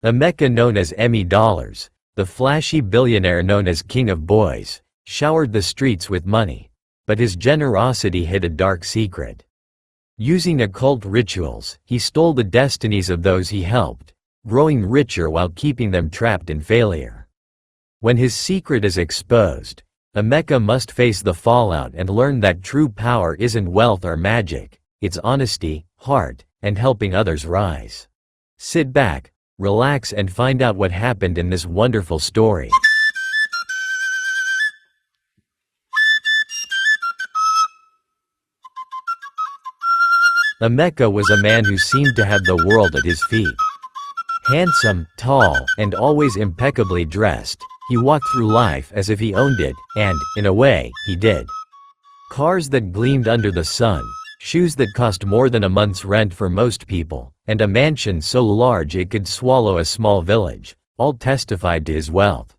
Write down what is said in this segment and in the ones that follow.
Emeka, known as Emmy Dollars, the flashy billionaire known as King of Boys, showered the streets with money. But his generosity hid a dark secret. Using occult rituals, he stole the destinies of those he helped, growing richer while keeping them trapped in failure. When his secret is exposed, Emeka must face the fallout and learn that true power isn't wealth or magic, it's honesty, heart, and helping others rise. Sit back, relax, and find out what happened in this wonderful story. Emeka was a man who seemed to have the world at his feet. Handsome, tall, and always impeccably dressed, he walked through life as if he owned it, and, in a way, he did. Cars that gleamed under the sun, shoes that cost more than a month's rent for most people, and a mansion so large it could swallow a small village, all testified to his wealth.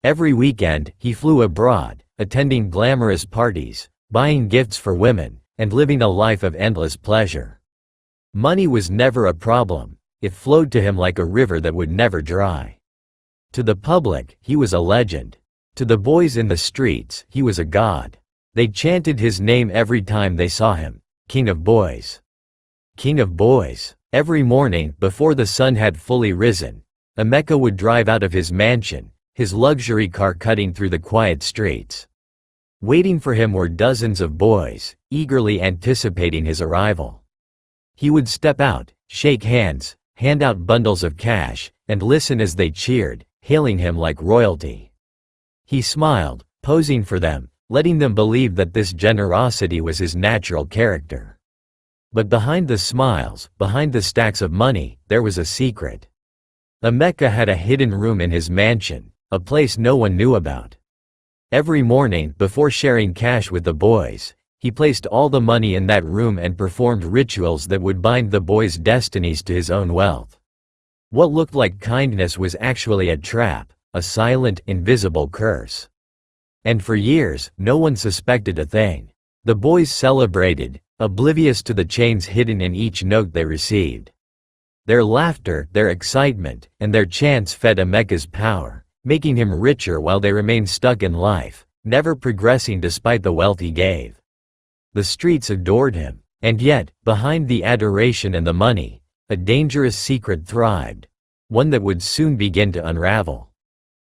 Every weekend, he flew abroad, attending glamorous parties, buying gifts for women, and living a life of endless pleasure. Money was never a problem. It flowed to him like a river that would never dry. To the public, he was a legend. To the boys in the streets, he was a god. They chanted his name every time they saw him. King of Boys. King of Boys. Every morning, before the sun had fully risen, Emeka would drive out of his mansion, his luxury car cutting through the quiet streets. Waiting for him were dozens of boys, eagerly anticipating his arrival. He would step out, shake hands, hand out bundles of cash, and listen as they cheered, hailing him like royalty. He smiled, posing for them, letting them believe that this generosity was his natural character. But behind the smiles, behind the stacks of money, there was a secret. Emeka had a hidden room in his mansion, a place no one knew about. Every morning, before sharing cash with the boys, he placed all the money in that room and performed rituals that would bind the boys' destinies to his own wealth. What looked like kindness was actually a trap, a silent, invisible curse. And for years, no one suspected a thing. The boys celebrated, oblivious to the chains hidden in each note they received. Their laughter, their excitement, and their chants fed Emeka's power, making him richer while they remained stuck in life, never progressing despite the wealth he gave. The streets adored him, and yet, behind the adoration and the money, a dangerous secret thrived, one that would soon begin to unravel.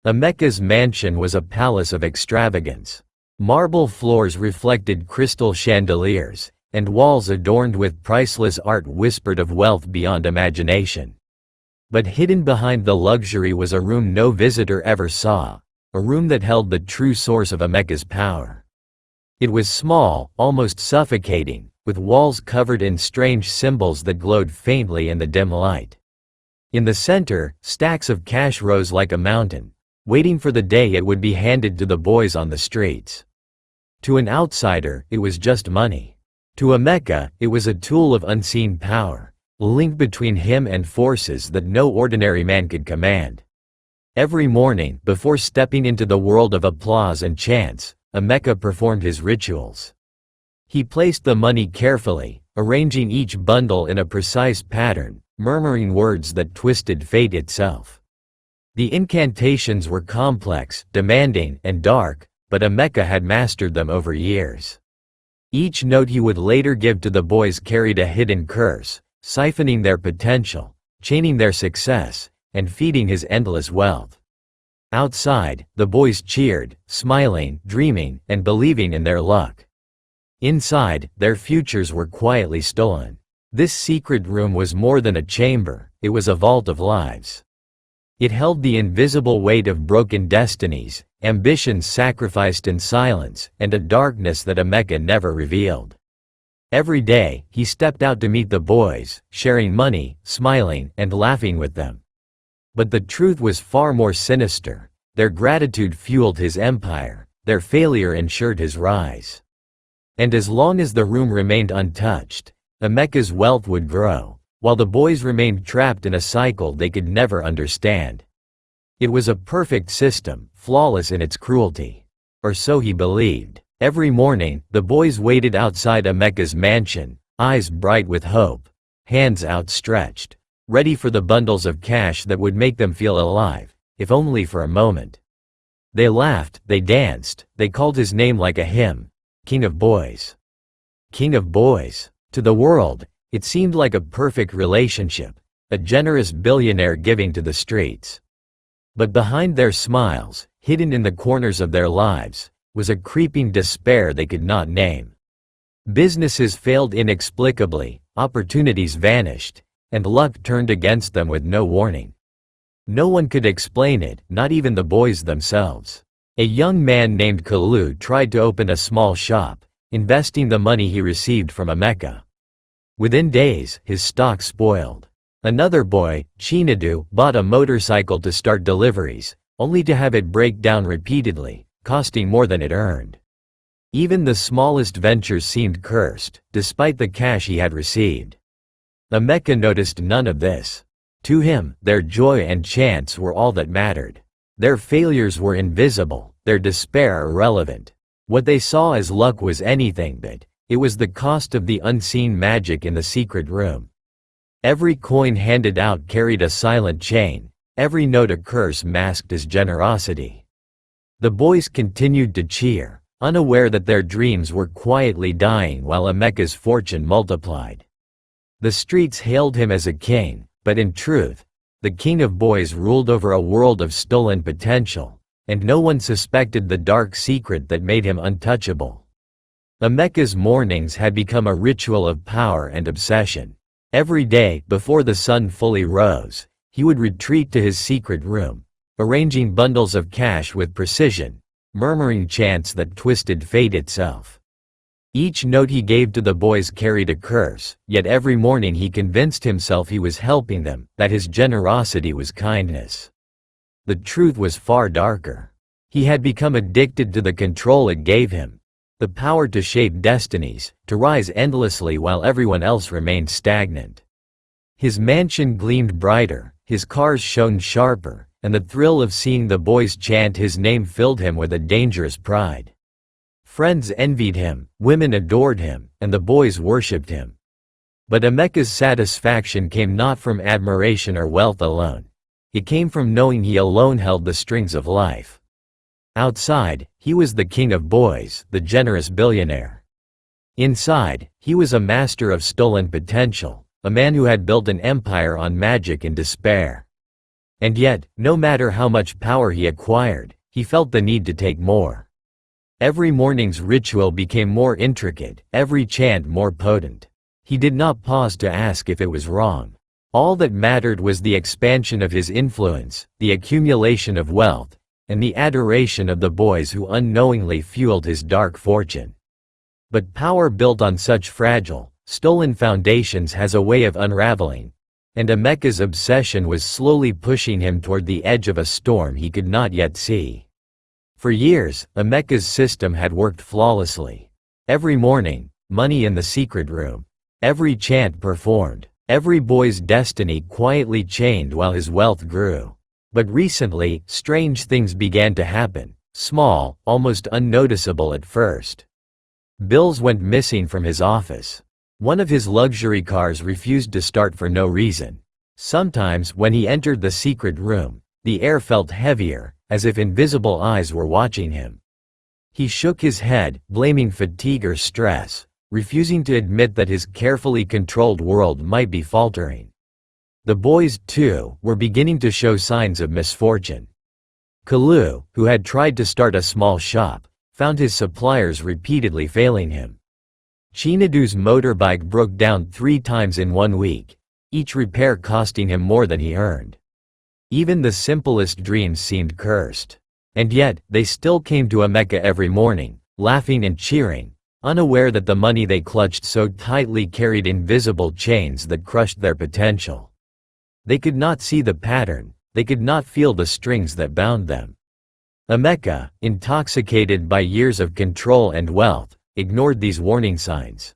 Emeka's mansion was a palace of extravagance. Marble floors reflected crystal chandeliers, and walls adorned with priceless art whispered of wealth beyond imagination. But hidden behind the luxury was a room no visitor ever saw, a room that held the true source of Emeka's power. It was small, almost suffocating, with walls covered in strange symbols that glowed faintly in the dim light. In the center, stacks of cash rose like a mountain, waiting for the day it would be handed to the boys on the streets. To an outsider, it was just money. To Emeka, it was a tool of unseen power, a link between him and forces that no ordinary man could command. Every morning, before stepping into the world of applause and chants, Emeka performed his rituals. He placed the money carefully, arranging each bundle in a precise pattern, murmuring words that twisted fate itself. The incantations were complex, demanding, and dark, but Emeka had mastered them over years. Each note he would later give to the boys carried a hidden curse, siphoning their potential, chaining their success, and feeding his endless wealth. Outside, the boys cheered, smiling, dreaming, and believing in their luck. Inside, their futures were quietly stolen. This secret room was more than a chamber, it was a vault of lives. It held the invisible weight of broken destinies, ambitions sacrificed in silence, and a darkness that Emeka never revealed. Every day, he stepped out to meet the boys, sharing money, smiling, and laughing with them. But the truth was far more sinister. Their gratitude fueled his empire, their failure ensured his rise. And as long as the room remained untouched, Emeka's wealth would grow, while the boys remained trapped in a cycle they could never understand. It was a perfect system, flawless in its cruelty. Or so he believed. Every morning, the boys waited outside Emeka's mansion, eyes bright with hope, hands outstretched, ready for the bundles of cash that would make them feel alive, if only for a moment. They laughed, they danced, they called his name like a hymn. King of Boys. King of Boys. To the world, it seemed like a perfect relationship, a generous billionaire giving to the streets. But behind their smiles, hidden in the corners of their lives, was a creeping despair they could not name. Businesses failed inexplicably, opportunities vanished, and luck turned against them with no warning. No one could explain it, not even the boys themselves. A young man named Kalu tried to open a small shop, investing the money he received from Emeka. Within days, his stock spoiled. Another boy, Chinadu, bought a motorcycle to start deliveries, only to have it break down repeatedly, costing more than it earned. Even the smallest ventures seemed cursed, despite the cash he had received. Emeka noticed none of this. To him, their joy and chance were all that mattered. Their failures were invisible, their despair irrelevant. What they saw as luck was anything but. It was the cost of the unseen magic in the secret room. Every coin handed out carried a silent chain, every note a curse masked as generosity. The boys continued to cheer, unaware that their dreams were quietly dying while Emeka's fortune multiplied. The streets hailed him as a king, but in truth, the King of Boys ruled over a world of stolen potential, and no one suspected the dark secret that made him untouchable. Emeka's mornings had become a ritual of power and obsession. Every day, before the sun fully rose, he would retreat to his secret room, arranging bundles of cash with precision, murmuring chants that twisted fate itself. Each note he gave to the boys carried a curse, yet every morning he convinced himself he was helping them, that his generosity was kindness. The truth was far darker. He had become addicted to the control it gave him. The power to shape destinies, to rise endlessly while everyone else remained stagnant. His mansion gleamed brighter, his cars shone sharper, and the thrill of seeing the boys chant his name filled him with a dangerous pride. Friends envied him, women adored him, and the boys worshipped him. But Emeka's satisfaction came not from admiration or wealth alone. It came from knowing he alone held the strings of life. Outside, he was the king of boys, the generous billionaire. Inside, he was a master of stolen potential, a man who had built an empire on magic and despair. And yet, no matter how much power he acquired, he felt the need to take more. Every morning's ritual became more intricate, every chant more potent. He did not pause to ask if it was wrong. All that mattered was the expansion of his influence, the accumulation of wealth, and the adoration of the boys who unknowingly fueled his dark fortune. But power built on such fragile, stolen foundations has a way of unraveling, and Emeka's obsession was slowly pushing him toward the edge of a storm he could not yet see. For years, Emeka's system had worked flawlessly. Every morning, money in the secret room. Every chant performed. Every boy's destiny quietly chained while his wealth grew. But recently, strange things began to happen, small, almost unnoticeable at first. Bills went missing from his office. One of his luxury cars refused to start for no reason. Sometimes, when he entered the secret room, the air felt heavier, as if invisible eyes were watching him. He shook his head, blaming fatigue or stress, refusing to admit that his carefully controlled world might be faltering. The boys, too, were beginning to show signs of misfortune. Kalu, who had tried to start a small shop, found his suppliers repeatedly failing him. Chinadu's motorbike broke down 3 times in 1 week, each repair costing him more than he earned. Even the simplest dreams seemed cursed. And yet, they still came to Emeka every morning, laughing and cheering, unaware that the money they clutched so tightly carried invisible chains that crushed their potential. They could not see the pattern, they could not feel the strings that bound them. Emeka, intoxicated by years of control and wealth, ignored these warning signs.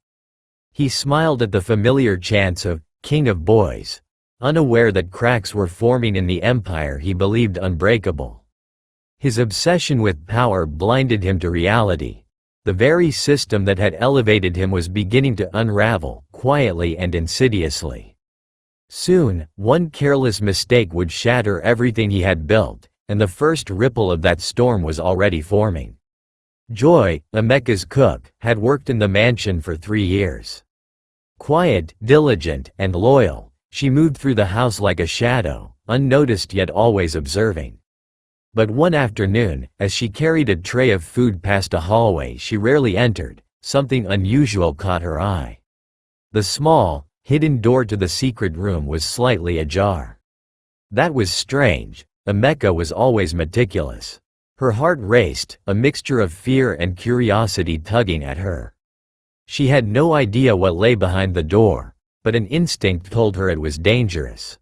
He smiled at the familiar chants of "King of Boys," unaware that cracks were forming in the empire he believed unbreakable. His obsession with power blinded him to reality. The very system that had elevated him was beginning to unravel, quietly and insidiously. Soon, one careless mistake would shatter everything he had built, and the first ripple of that storm was already forming. Joy, Emeka's cook, had worked in the mansion for 3 years. Quiet, diligent, and loyal, she moved through the house like a shadow, unnoticed yet always observing. But one afternoon, as she carried a tray of food past a hallway she rarely entered, something unusual caught her eye. The small, hidden door to the secret room was slightly ajar. That was strange. Emeka was always meticulous. Her heart raced, a mixture of fear and curiosity tugging at her. She had no idea what lay behind the door, but an instinct told her it was dangerous.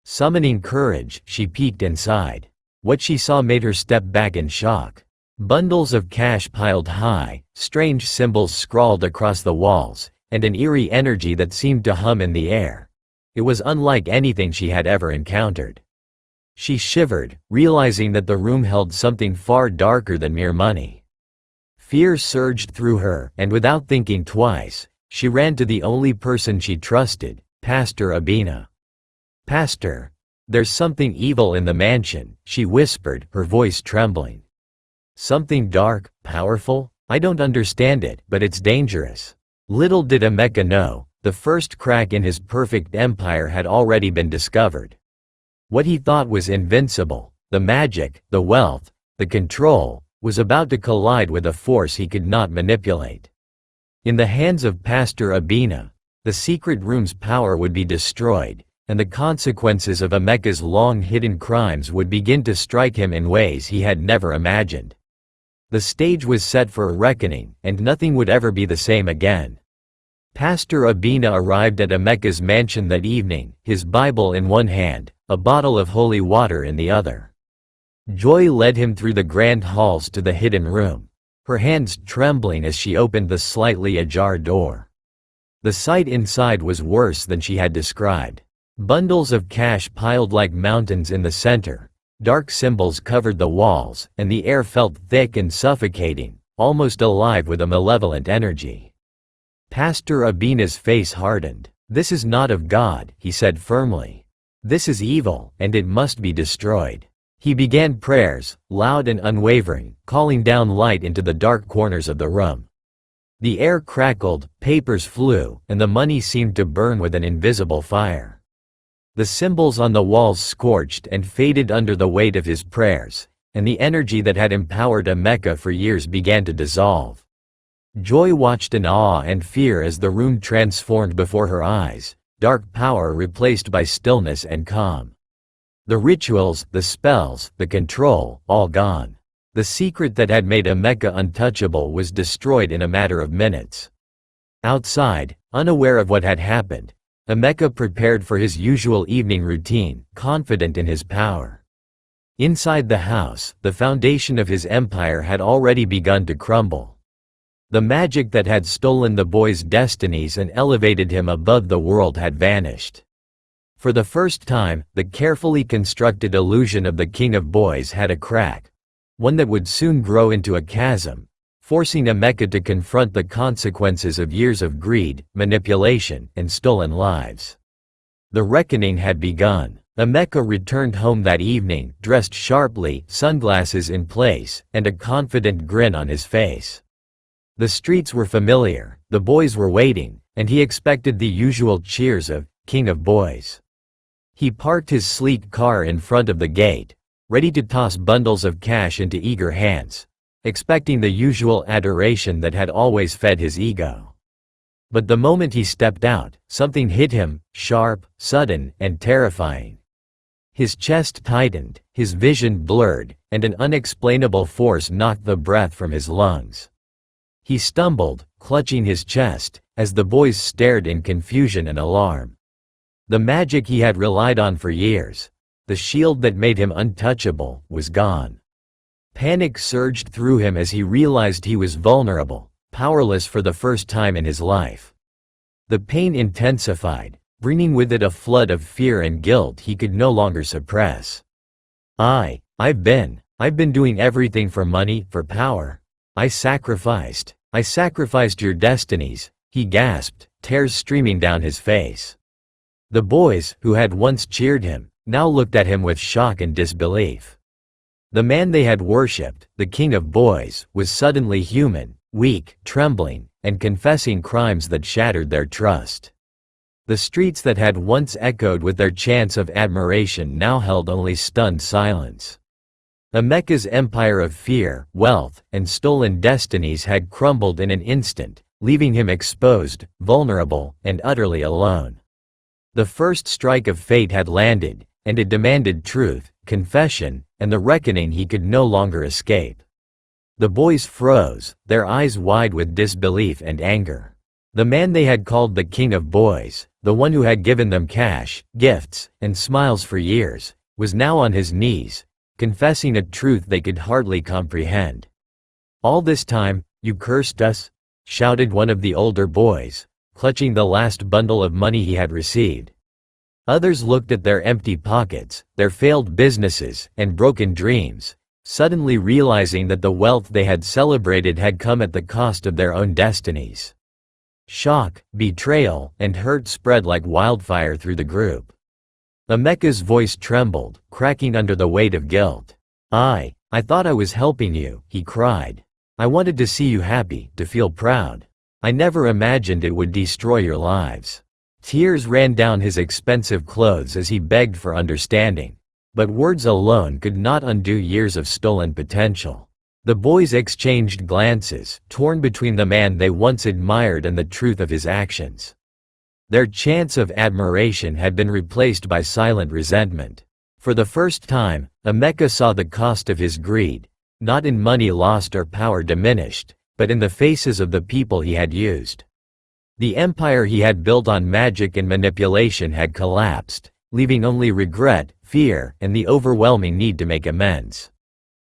Summoning courage, she peeked inside. What she saw made her step back in shock. Bundles of cash piled high, strange symbols scrawled across the walls, and an eerie energy that seemed to hum in the air. It was unlike anything she had ever encountered. She shivered, realizing that the room held something far darker than mere money. Fear surged through her, and without thinking twice, she ran to the only person she trusted, Pastor Abina. "Pastor, there's something evil in the mansion," she whispered, her voice trembling. "Something dark, powerful? I don't understand it, but it's dangerous." Little did Emeka know, the first crack in his perfect empire had already been discovered. What he thought was invincible, the magic, the wealth, the control, was about to collide with a force he could not manipulate. In the hands of Pastor Abina, the secret room's power would be destroyed, and the consequences of Emeka's long-hidden crimes would begin to strike him in ways he had never imagined. The stage was set for a reckoning, and nothing would ever be the same again. Pastor Abina arrived at Emeka's mansion that evening, his Bible in one hand, a bottle of holy water in the other. Joy led him through the grand halls to the hidden room, her hands trembling as she opened the slightly ajar door. The sight inside was worse than she had described. Bundles of cash piled like mountains in the center, dark symbols covered the walls, and the air felt thick and suffocating, almost alive with a malevolent energy. Pastor Abina's face hardened. "This is not of God," he said firmly. "This is evil, and it must be destroyed." He began prayers, loud and unwavering, calling down light into the dark corners of the room. The air crackled, papers flew, and the money seemed to burn with an invisible fire. The symbols on the walls scorched and faded under the weight of his prayers, and the energy that had empowered Emeka for years began to dissolve. Joy watched in awe and fear as the room transformed before her eyes, dark power replaced by stillness and calm. The rituals, the spells, the control, all gone. The secret that had made Emeka untouchable was destroyed in a matter of minutes. Outside, unaware of what had happened, Emeka prepared for his usual evening routine, confident in his power. Inside the house, the foundation of his empire had already begun to crumble. The magic that had stolen the boy's destinies and elevated him above the world had vanished. For the first time, the carefully constructed illusion of the king of boys had a crack, one that would soon grow into a chasm, forcing Emeka to confront the consequences of years of greed, manipulation, and stolen lives. The reckoning had begun. Emeka returned home that evening, dressed sharply, sunglasses in place, and a confident grin on his face. The streets were familiar, the boys were waiting, and he expected the usual cheers of "King of Boys." He parked his sleek car in front of the gate, ready to toss bundles of cash into eager hands, expecting the usual adoration that had always fed his ego. But the moment he stepped out, something hit him, sharp, sudden, and terrifying. His chest tightened, his vision blurred, and an unexplainable force knocked the breath from his lungs. He stumbled, clutching his chest, as the boys stared in confusion and alarm. The magic he had relied on for years, the shield that made him untouchable, was gone. Panic surged through him as he realized he was vulnerable, powerless for the first time in his life. The pain intensified, bringing with it a flood of fear and guilt he could no longer suppress. I've been doing everything for money, for power. I sacrificed your destinies," he gasped, tears streaming down his face. The boys, who had once cheered him, now looked at him with shock and disbelief. The man they had worshipped, the king of boys, was suddenly human, weak, trembling, and confessing crimes that shattered their trust. The streets that had once echoed with their chants of admiration now held only stunned silence. Emeka's empire of fear, wealth, and stolen destinies had crumbled in an instant, leaving him exposed, vulnerable, and utterly alone. The first strike of fate had landed, and it demanded truth, confession, and the reckoning he could no longer escape. The boys froze, their eyes wide with disbelief and anger. The man they had called the king of boys, the one who had given them cash, gifts, and smiles for years, was now on his knees, confessing a truth they could hardly comprehend. "All this time, you cursed us?" shouted one of the older boys, clutching the last bundle of money he had received. Others looked at their empty pockets, their failed businesses, and broken dreams, suddenly realizing that the wealth they had celebrated had come at the cost of their own destinies. Shock, betrayal, and hurt spread like wildfire through the group. Emeka's voice trembled, cracking under the weight of guilt. I thought I was helping you," he cried. "I wanted to see you happy, to feel proud. I never imagined it would destroy your lives." Tears ran down his expensive clothes as he begged for understanding. But words alone could not undo years of stolen potential. The boys exchanged glances, torn between the man they once admired and the truth of his actions. Their chants of admiration had been replaced by silent resentment. For the first time, Emeka saw the cost of his greed, not in money lost or power diminished, but in the faces of the people he had used. The empire he had built on magic and manipulation had collapsed, leaving only regret, fear, and the overwhelming need to make amends.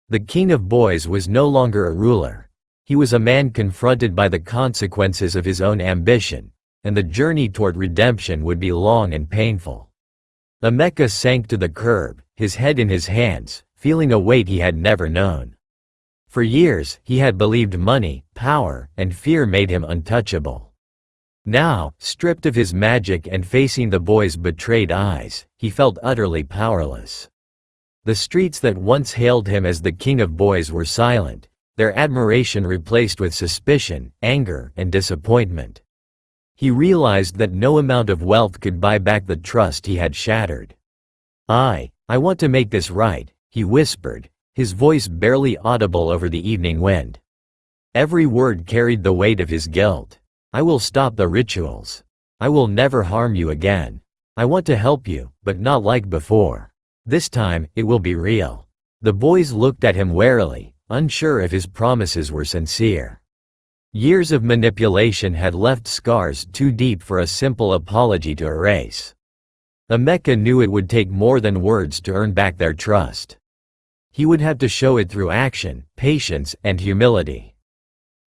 The king of boys was no longer a ruler. He was a man confronted by the consequences of his own ambition, and the journey toward redemption would be long and painful. Emeka sank to the curb, his head in his hands, feeling a weight he had never known. For years, he had believed money, power, and fear made him untouchable. Now, stripped of his magic and facing the boys' betrayed eyes, he felt utterly powerless. The streets that once hailed him as the king of boys were silent, their admiration replaced with suspicion, anger, and disappointment. He realized that no amount of wealth could buy back the trust he had shattered. I want to make this right," he whispered, his voice barely audible over the evening wind. Every word carried the weight of his guilt. "I will stop the rituals. I will never harm you again. I want to help you, but not like before. This time, it will be real." The boys looked at him warily, unsure if his promises were sincere. Years of manipulation had left scars too deep for a simple apology to erase. Emeka knew it would take more than words to earn back their trust. He would have to show it through action, patience, and humility.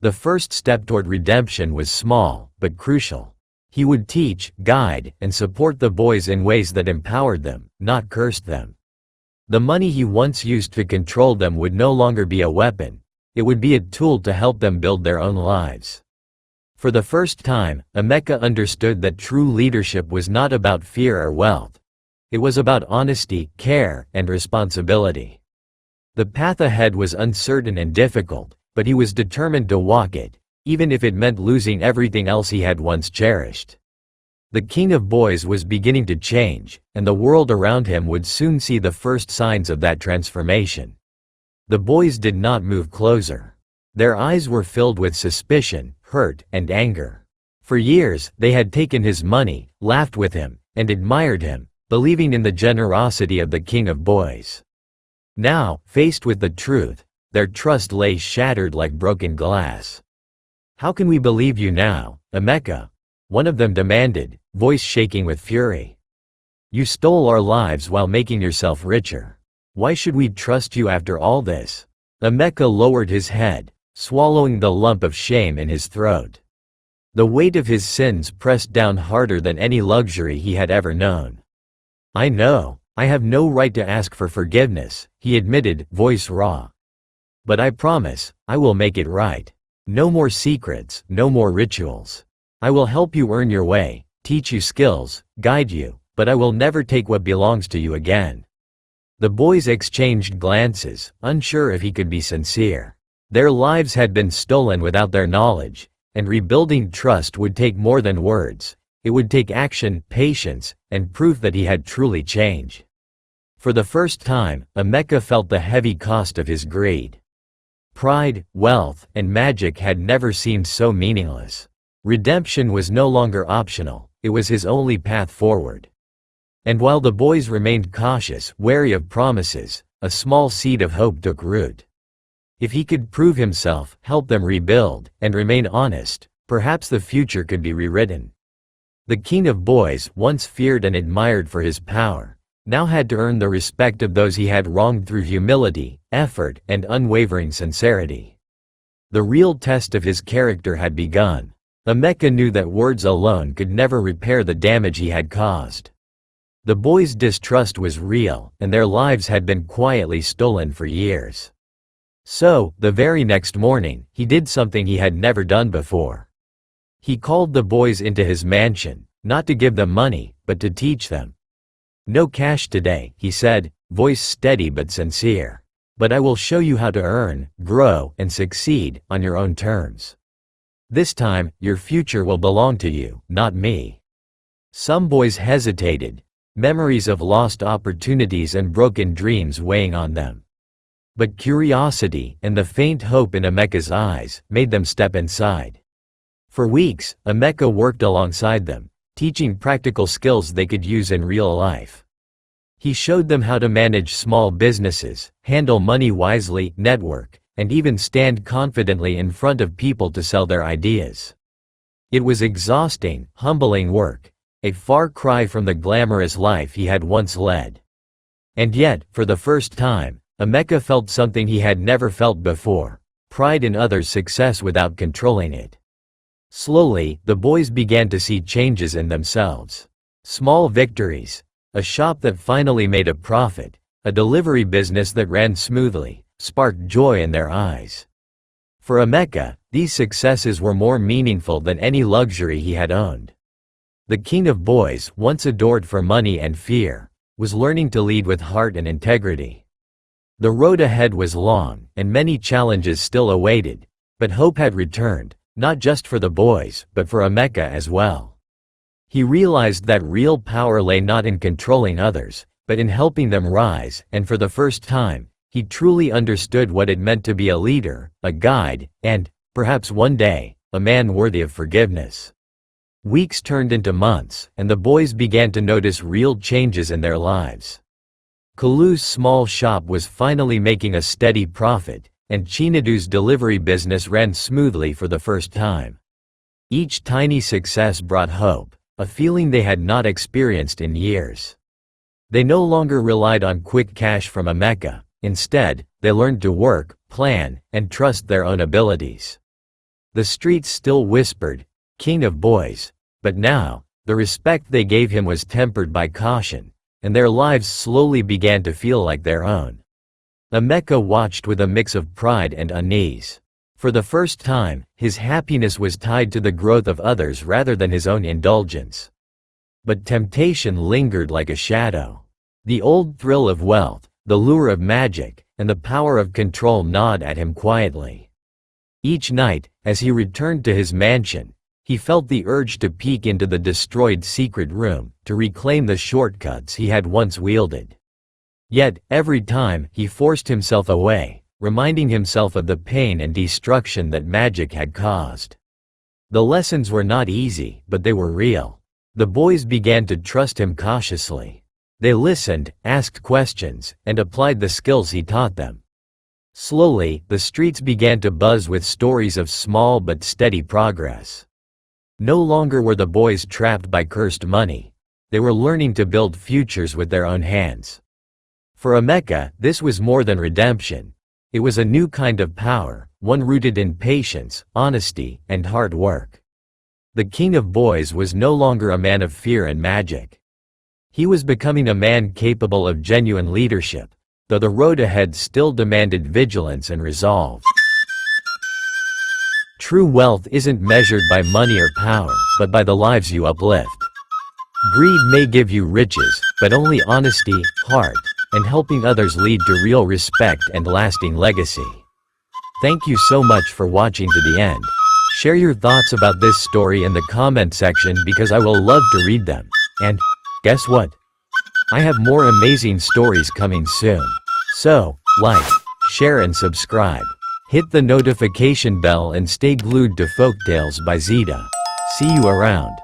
The first step toward redemption was small, but crucial. He would teach, guide, and support the boys in ways that empowered them, not cursed them. The money he once used to control them would no longer be a weapon. It would be a tool to help them build their own lives. For the first time, Emeka understood that true leadership was not about fear or wealth. It was about honesty, care, and responsibility. The path ahead was uncertain and difficult, but he was determined to walk it, even if it meant losing everything else he had once cherished. The king of boys was beginning to change, and the world around him would soon see the first signs of that transformation. The boys did not move closer. Their eyes were filled with suspicion, hurt, and anger. For years, they had taken his money, laughed with him, and admired him, believing in the generosity of the king of boys. Now, faced with the truth, their trust lay shattered like broken glass. "How can we believe you now, Emeka?" one of them demanded, voice shaking with fury. "You stole our lives while making yourself richer. Why should we trust you after all this?" Emeka lowered his head, swallowing the lump of shame in his throat. The weight of his sins pressed down harder than any luxury he had ever known. "I know, I have no right to ask for forgiveness," he admitted, voice raw. "But I promise, I will make it right. No more secrets, no more rituals. I will help you earn your way, teach you skills, guide you, but I will never take what belongs to you again." The boys exchanged glances, unsure if he could be sincere. Their lives had been stolen without their knowledge, and rebuilding trust would take more than words. It would take action, patience, and proof that he had truly changed. For the first time, Emeka felt the heavy cost of his greed. Pride, wealth, and magic had never seemed so meaningless. Redemption was no longer optional, it was his only path forward. And while the boys remained cautious, wary of promises, a small seed of hope took root. If he could prove himself, help them rebuild, and remain honest, perhaps the future could be rewritten. The king of boys, once feared and admired for his power, now had to earn the respect of those he had wronged through humility, effort, and unwavering sincerity. The real test of his character had begun. Emeka knew that words alone could never repair the damage he had caused. The boys' distrust was real, and their lives had been quietly stolen for years. So, the very next morning, he did something he had never done before. He called the boys into his mansion, not to give them money, but to teach them. "No cash today," he said, voice steady but sincere. "But I will show you how to earn, grow, and succeed, on your own terms. This time, your future will belong to you, not me." Some boys hesitated, memories of lost opportunities and broken dreams weighing on them. But curiosity, and the faint hope in Emeka's eyes, made them step inside. For weeks, Emeka worked alongside them, teaching practical skills they could use in real life. He showed them how to manage small businesses, handle money wisely, network, and even stand confidently in front of people to sell their ideas. It was exhausting, humbling work, a far cry from the glamorous life he had once led. And yet, for the first time, Emeka felt something he had never felt before: pride in others' success without controlling it. Slowly, the boys began to see changes in themselves. Small victories, a shop that finally made a profit, a delivery business that ran smoothly, sparked joy in their eyes. For Emeka, these successes were more meaningful than any luxury he had owned. The king of boys, once adored for money and fear, was learning to lead with heart and integrity. The road ahead was long, and many challenges still awaited, but hope had returned, not just for the boys, but for Emeka as well. He realized that real power lay not in controlling others, but in helping them rise, and for the first time, he truly understood what it meant to be a leader, a guide, and, perhaps one day, a man worthy of forgiveness. Weeks turned into months, and the boys began to notice real changes in their lives. Kalu's small shop was finally making a steady profit, and Chinedu's delivery business ran smoothly for the first time. Each tiny success brought hope, a feeling they had not experienced in years. They no longer relied on quick cash from Emeka. Instead, they learned to work, plan, and trust their own abilities. The streets still whispered, "King of Boys," but now, the respect they gave him was tempered by caution, and their lives slowly began to feel like their own. Emeka watched with a mix of pride and unease. For the first time, his happiness was tied to the growth of others rather than his own indulgence. But temptation lingered like a shadow. The old thrill of wealth, the lure of magic, and the power of control gnawed at him quietly. Each night, as he returned to his mansion, he felt the urge to peek into the destroyed secret room, to reclaim the shortcuts he had once wielded. Yet, every time, he forced himself away, reminding himself of the pain and destruction that magic had caused. The lessons were not easy, but they were real. The boys began to trust him cautiously. They listened, asked questions, and applied the skills he taught them. Slowly, the streets began to buzz with stories of small but steady progress. No longer were the boys trapped by cursed money. They were learning to build futures with their own hands. For Emeka, this was more than redemption. It was a new kind of power, one rooted in patience, honesty, and hard work. The king of boys was no longer a man of fear and magic. He was becoming a man capable of genuine leadership, though the road ahead still demanded vigilance and resolve. True wealth isn't measured by money or power, but by the lives you uplift. Greed may give you riches, but only honesty, heart, and helping others lead to real respect and lasting legacy. Thank you so much for watching to the end. Share your thoughts about this story in the comment section because I will love to read them. And guess what? I have more amazing stories coming soon. So, like, share and subscribe. Hit the notification bell and stay glued to Folktales by Zida. See you around.